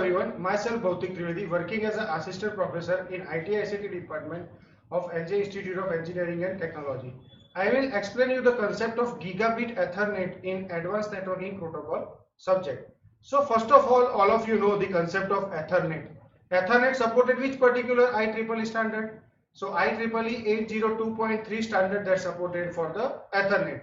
everyone, myself Bhautik Trivedi, working as an assistant professor in IT ICT department of LJ Institute of Engineering and Technology. I will explain you the concept of gigabit Ethernet in advanced networking protocol subject. So first of all of you know the concept of Ethernet. Ethernet supported which particular IEEE standard? So IEEE 802.3 standard that supported for the Ethernet.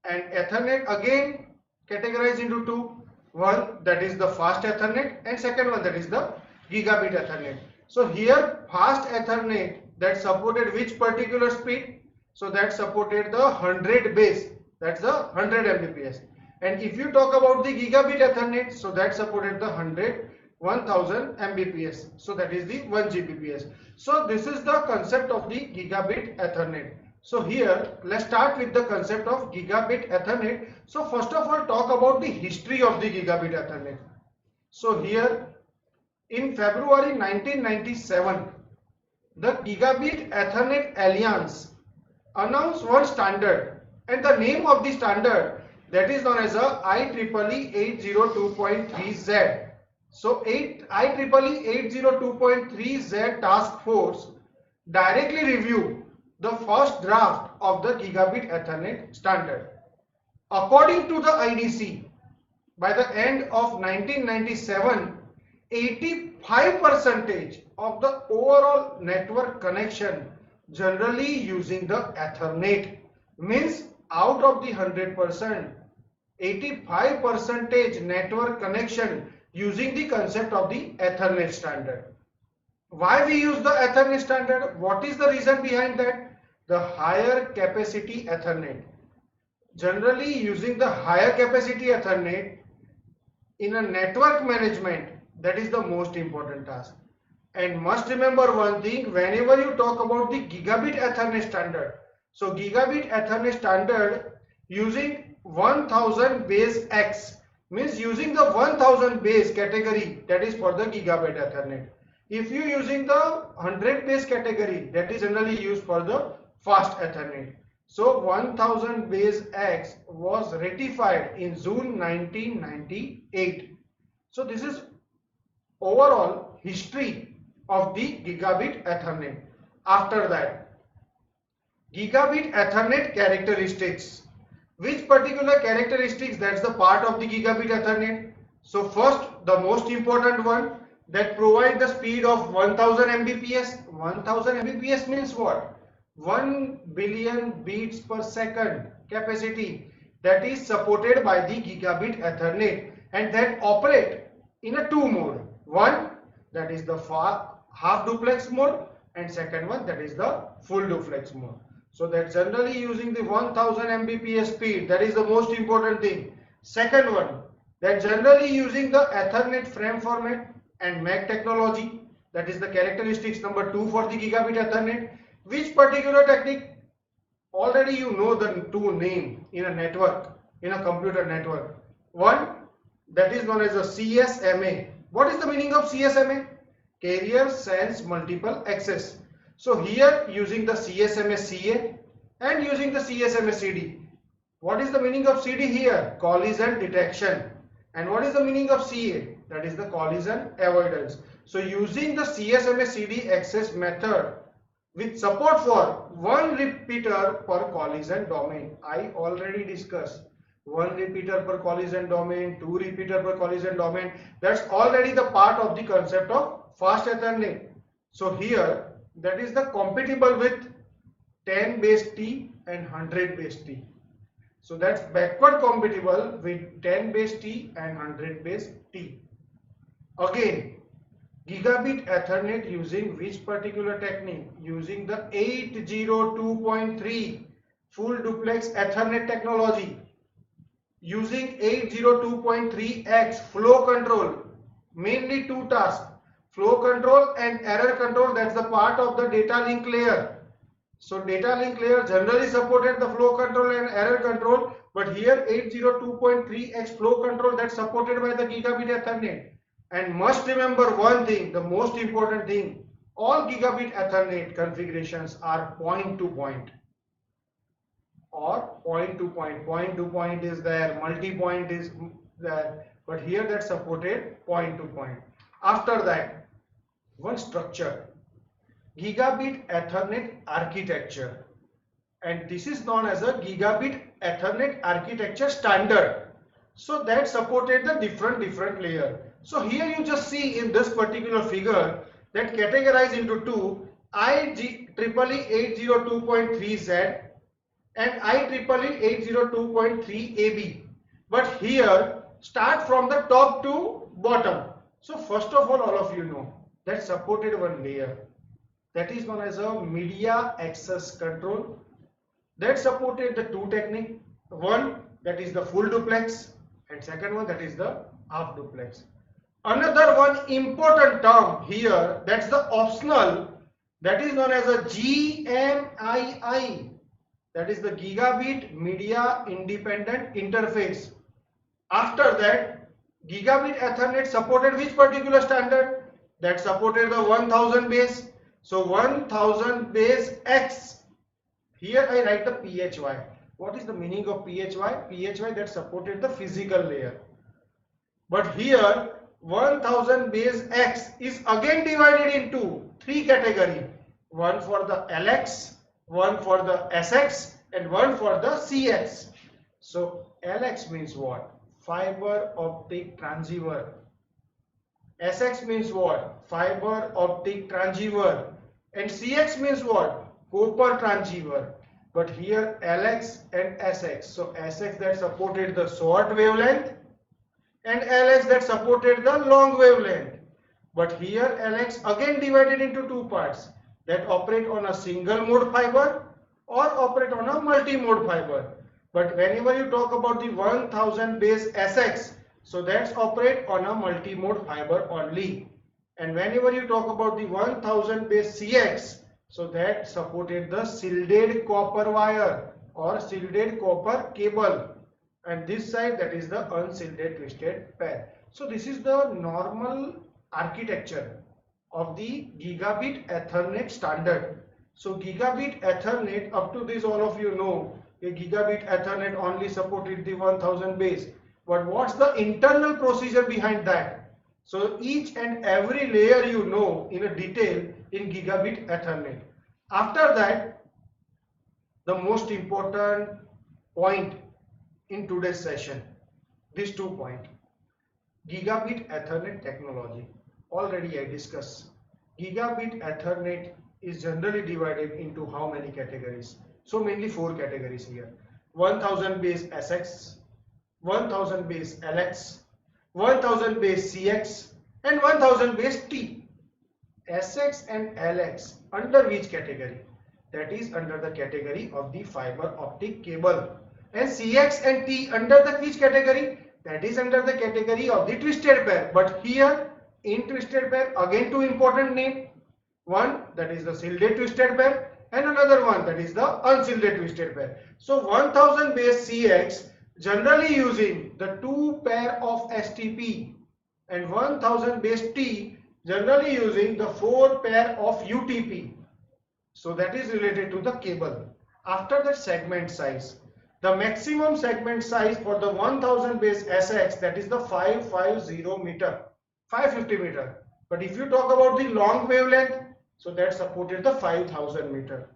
And Ethernet again categorized into two. One, that is the fast Ethernet, and second one, that is the gigabit Ethernet. So here fast Ethernet that supported which particular speed? So that supported the 100 base, that's the 100 Mbps. And if you talk about the gigabit Ethernet, so that supported the 1000 Mbps, so that is the 1 Gbps. So this is the concept of the gigabit Ethernet. So here let's start with the concept of gigabit Ethernet. So first of all, talk about the history of the gigabit Ethernet. So here in February 1997, the Gigabit Ethernet Alliance announced one standard, and the name of the standard that is known as a IEEE 802.3Z. So IEEE 802.3Z task force directly reviewed the first draft of the Gigabit Ethernet standard. According to the IDC, by the end of 1997, 85% of the overall network connection generally using the Ethernet, means out of the 100%, 85% network connection using the concept of the Ethernet standard. Why we use the Ethernet standard? What is the reason behind that? The higher capacity Ethernet. Generally using the higher capacity Ethernet in a network management, that is the most important task. And must remember one thing, whenever you talk about the gigabit Ethernet standard, so gigabit Ethernet standard using 1000 base X, means using the 1000 base category, that is for the gigabit Ethernet. If you using the 100 base category, that is generally used for the fast Ethernet. So 1000 base X was ratified in June 1998. So this is overall history of the gigabit Ethernet. After that, gigabit Ethernet characteristics. Which particular characteristics that's the part of the gigabit Ethernet? So first, the most important one, that provide the speed of 1000 Mbps. 1000 Mbps means what? 1 billion beats per second capacity that is supported by the gigabit Ethernet, and that operate in a two mode. One, that is the half duplex mode, and second one, that is the full duplex mode. So that generally using the 1000 Mbps speed, that is the most important thing. Second one, that generally using the Ethernet frame format and MAC technology, that is the characteristics number 2 for the gigabit Ethernet. Which particular technique? Already you know the two name in a network, in a computer network. One, that is known as a CSMA. What is the meaning of CSMA? Carrier Sense Multiple Access. So here using the CSMA CA and using the CSMA CD. What is the meaning of CD here? Collision detection. And what is the meaning of CA? That is the collision avoidance. So using the CSMA CD access method with support for one repeater per collision domain. I already discussed one repeater per collision domain, two repeater per collision domain. That's already the part of the concept of fast Ethernet. So here that is the compatible with 10 base T and 100 base T. So that's backward compatible with 10 base T and 100 base T. Again, gigabit Ethernet using which particular technique? Using the 802.3 full duplex Ethernet technology. Using 802.3x flow control. Mainly two tasks, flow control and error control. That's the part of the data link layer. So data link layer generally supported the flow control and error control, but here 802.3x flow control that's supported by the gigabit Ethernet. And must remember one thing, the most important thing, all gigabit Ethernet configurations are point to point or point to point. Point to point is there, multi-point is there, but here that supported point to point. After that, one structure, Gigabit Ethernet architecture, and this is known as a Gigabit Ethernet architecture standard. So that supported the different layer. So here you just see in this particular figure that categorized into two, IEEE 802.3Z and IEEE 802.3AB. But here start from the top to bottom. So first of all of you know that supported one layer that is known as a media access control, that supported the two technique, one that is the full duplex and second one that is the half duplex. Another one important term here, that's the optional, that is known as a GMII, that is the Gigabit Media Independent Interface. After that, Gigabit Ethernet supported which particular standard? That supported the 1000 base. So 1000 base X. Here I write the PHY. What is the meaning of PHY? PHY that supported the physical layer. But here 1000 base X is again divided into three categories. One for the LX, one for the SX and one for the CX. So LX means what? Fiber optic transceiver. SX means what? Fiber optic transceiver. And CX means what? Copper transceiver. But here LX and SX. So SX that supported the short wavelength and LX that supported the long wavelength. But here LX again divided into two parts that operate on a single mode fiber or operate on a multi-mode fiber. But whenever you talk about the 1000 base SX, so that's operate on a multi-mode fiber only. And whenever you talk about the 1000 base CX, so that supported the shielded copper wire or shielded copper cable. And this side, that is the unshielded twisted pair. So this is the normal architecture of the Gigabit Ethernet standard. So Gigabit Ethernet, up to this all of you know, a Gigabit Ethernet only supported the 1000 base. But what's the internal procedure behind that? So each and every layer you know in a detail in Gigabit Ethernet. After that, the most important point in today's session, these 2 points. Gigabit Ethernet technology. Already I discussed. Gigabit Ethernet is generally divided into how many categories? So mainly 4 categories here. 1000 base SX, 1000 base LX, 1000 base CX and 1000 base T. SX and LX under which category? That is under the category of the fiber optic cable. And CX and T under the which category? That is under the category of the twisted pair. But here in twisted pair again 2 important names. One that is the shielded twisted pair and another one that is the unshielded twisted pair. So 1000 base CX generally using the 2 pair of STP and 1000 base T generally using the 4 pair of UTP. So that is related to the cable. After the segment size, the maximum segment size for the 1000 base SX, that is the 550 meter, 550 meter. But if you talk about the long wavelength, so that supported the 5000 meter.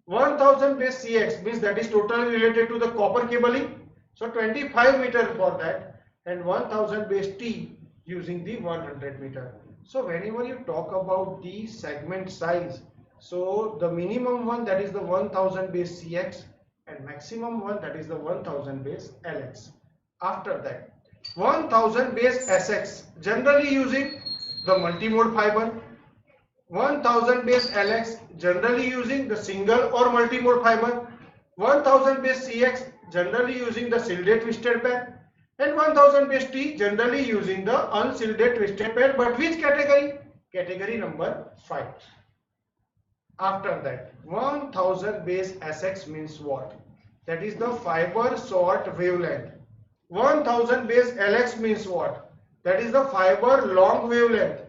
1000 base CX means that is totally related to the copper cabling, so 25 meter for that, and 1000 base T using the 100 meter. So whenever you talk about the segment size, so the minimum one that is the 1000 base CX and maximum one that is the 1000 base LX. After that, 1000 base SX generally using the multi-mode fiber, 1000 base LX generally using the single or multi-mode fiber, 1000 base CX generally using the shielded twisted pair, and 1000 base T generally using the unshielded twisted pair. But which category? Category number 5. After that, 1000 base SX means what? That is the fiber short wavelength. 1000 base LX means what? That is the fiber long wavelength.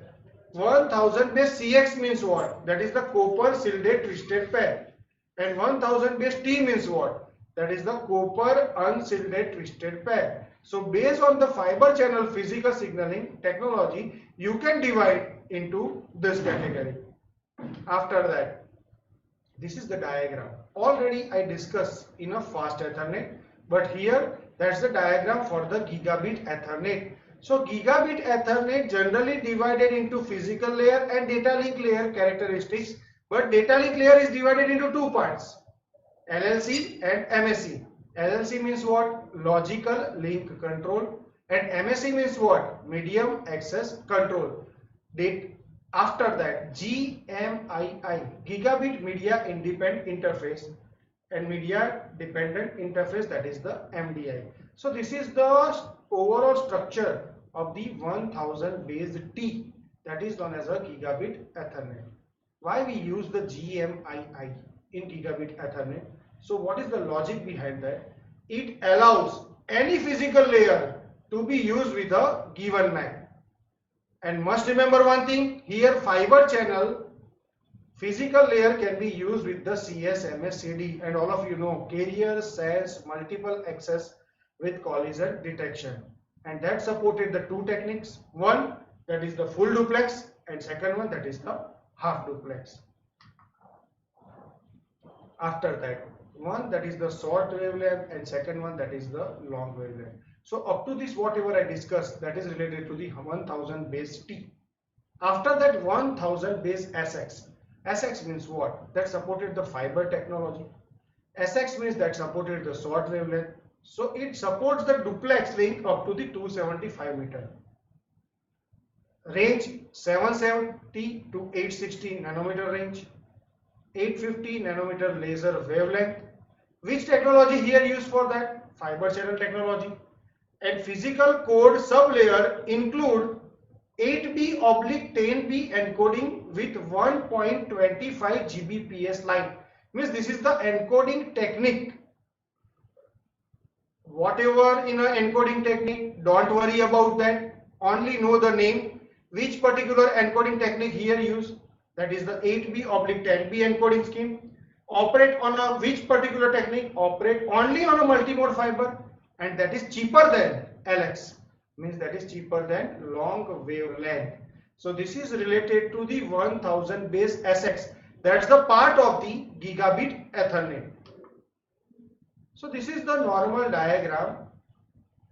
1000 base CX means what? That is the copper shielded twisted pair. And 1000 base T means what? that is the copper unshielded twisted pair. So based on the fiber channel physical signaling technology, you can divide into this category. After that, this is the diagram. Already I discussed in a fast Ethernet, but here that's the diagram for the gigabit Ethernet. So gigabit Ethernet generally divided into physical layer and data link layer characteristics, but data link layer is divided into two parts, LLC and MSC. LLC means what? Logical link control, and MSC means what? Medium access control. After that, GMII, Gigabit Media Independent Interface, and Media Dependent Interface, that is the MDI. So this is the overall structure of the 1000 base T, that is known as a Gigabit Ethernet. Why we use the GMII in Gigabit Ethernet? So what is the logic behind that? It allows any physical layer to be used with a given MAC. And must remember one thing, here fiber channel physical layer can be used with the CS, MS, CD, and all of you know carrier sense multiple access with collision detection, and that supported the two techniques, one that is the full duplex and second one that is the half duplex. After that, one that is the short wavelength and second one that is the long wavelength. So up to this whatever I discussed, that is related to the 1000 base T. After that 1000 base SX. SX means what? That supported the fiber technology. SX means that supported the short wavelength. So it supports the duplex link up to the 275 meter. Range 770 to 860 nanometer range. 850 nanometer laser wavelength. Which technology here used for that? Fiber channel technology. And physical code sublayer include 8B/10B encoding with 1.25 Gbps line. Means this is the encoding technique. Whatever in a encoding technique, don't worry about that. Only know the name. Which particular encoding technique here used? That is the 8B/10B encoding scheme. Operate on a which particular technique? Operate only on a multimode fiber, and that is cheaper than LX. Means that is cheaper than long wavelength. So this is related to the 1000 base SX. That's the part of the Gigabit Ethernet. So this is the normal diagram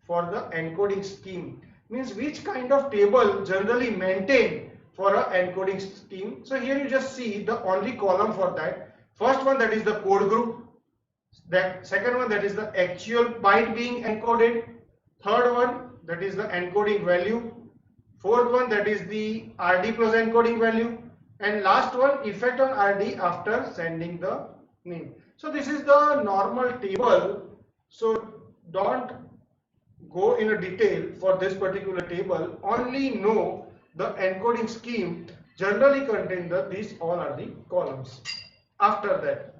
for the encoding scheme. Means which kind of table generally maintained for a encoding scheme. So here you just see the only column for that. First one that is the code group. That second one that is the actual byte being encoded. Third one that is the encoding value. Fourth one that is the RD plus encoding value. And last one effect on RD after sending the name. So this is the normal table. So don't go in a detail for this particular table. Only know the encoding scheme generally contain these all are the columns. After that,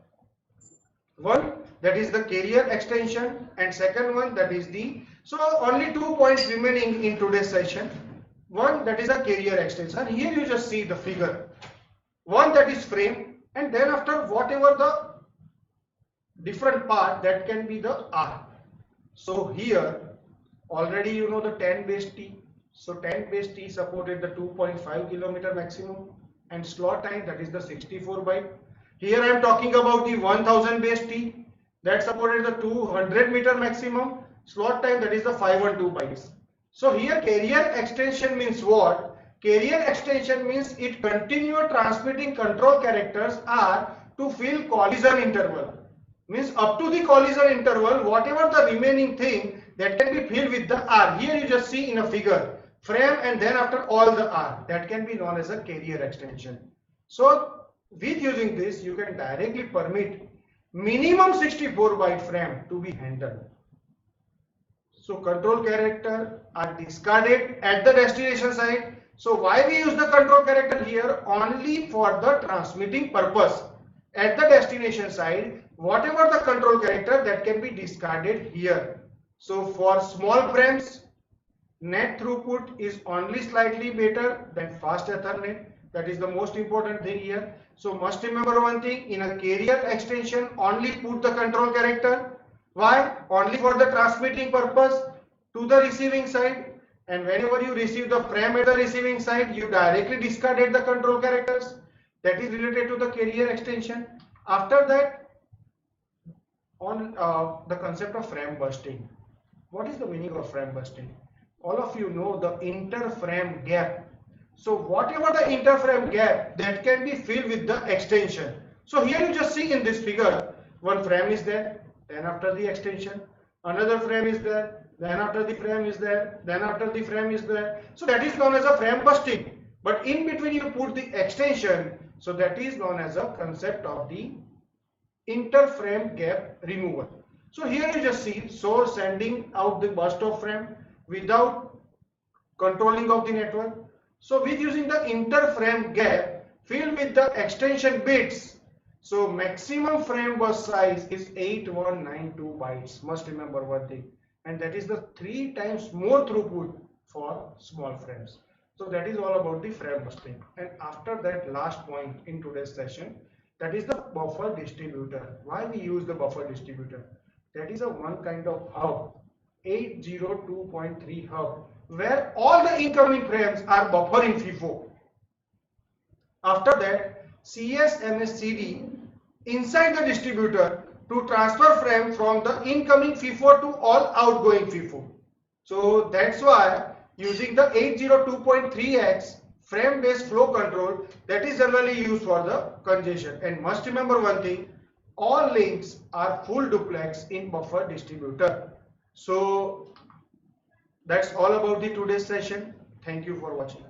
one that is the carrier extension, and second one that is the, so only 2 points remaining in today's session. One that is a carrier extension. Here you just see the figure. One that is frame, and then after whatever the different part that can be the R. So here already you know the 10 base T. So 10 base T supported the 2.5 kilometer maximum, and slot time that is the 64 byte. Here I am talking about the 1000 base T that supported the 200 meter maximum, slot time that is the 512 bytes. So here carrier extension means what? Carrier extension means it continue transmitting control characters R to fill collision interval. Means up to the collision interval, whatever the remaining thing that can be filled with the R. Here you just see in a figure, frame and then after all the R, that can be known as a carrier extension. So with using this, you can directly permit minimum 64 byte frame to be handled. So control character are discarded at the destination side. So why we use the control character here? Only for the transmitting purpose. At the destination side, whatever the control character that can be discarded here. So for small frames, net throughput is only slightly better than fast Ethernet. That is the most important thing here. So must remember one thing, in a carrier extension only put the control character, Why? Only for the transmitting purpose to the receiving side. And whenever you receive the frame at the receiving side, you directly discarded the control characters. That is related to the carrier extension. After that, on the concept of frame bursting. What is the meaning of frame bursting? All of you know the interframe gap. So whatever the interframe gap, that can be filled with the extension. So here you just see in this figure, one frame is there, then after the extension, another frame is there, then after the frame is there, then after the frame is there. So that is known as a frame bursting. But in between you put the extension, so that is known as a concept of the interframe gap removal. So here you just see source sending out the burst of frame without controlling of the network. So with using the interframe gap filled with the extension bits, so maximum frame bus size is 8192 bytes. Must remember one thing, and that is the 3 times more throughput for small frames. So that is all about the frame busting. And after that, last point in today's session, that is the buffer distributor. Why we use the buffer distributor? That is a one kind of hub, 802.3 hub, where all the incoming frames are buffer in FIFO. After that, CS/MS/CD inside the distributor to transfer frame from the incoming FIFO to all outgoing FIFO. So that's why using the 802.3x frame based flow control, that is generally used for the congestion. And must remember one thing, all links are full duplex in buffer distributor. So that's all about the today's session. Thank you for watching.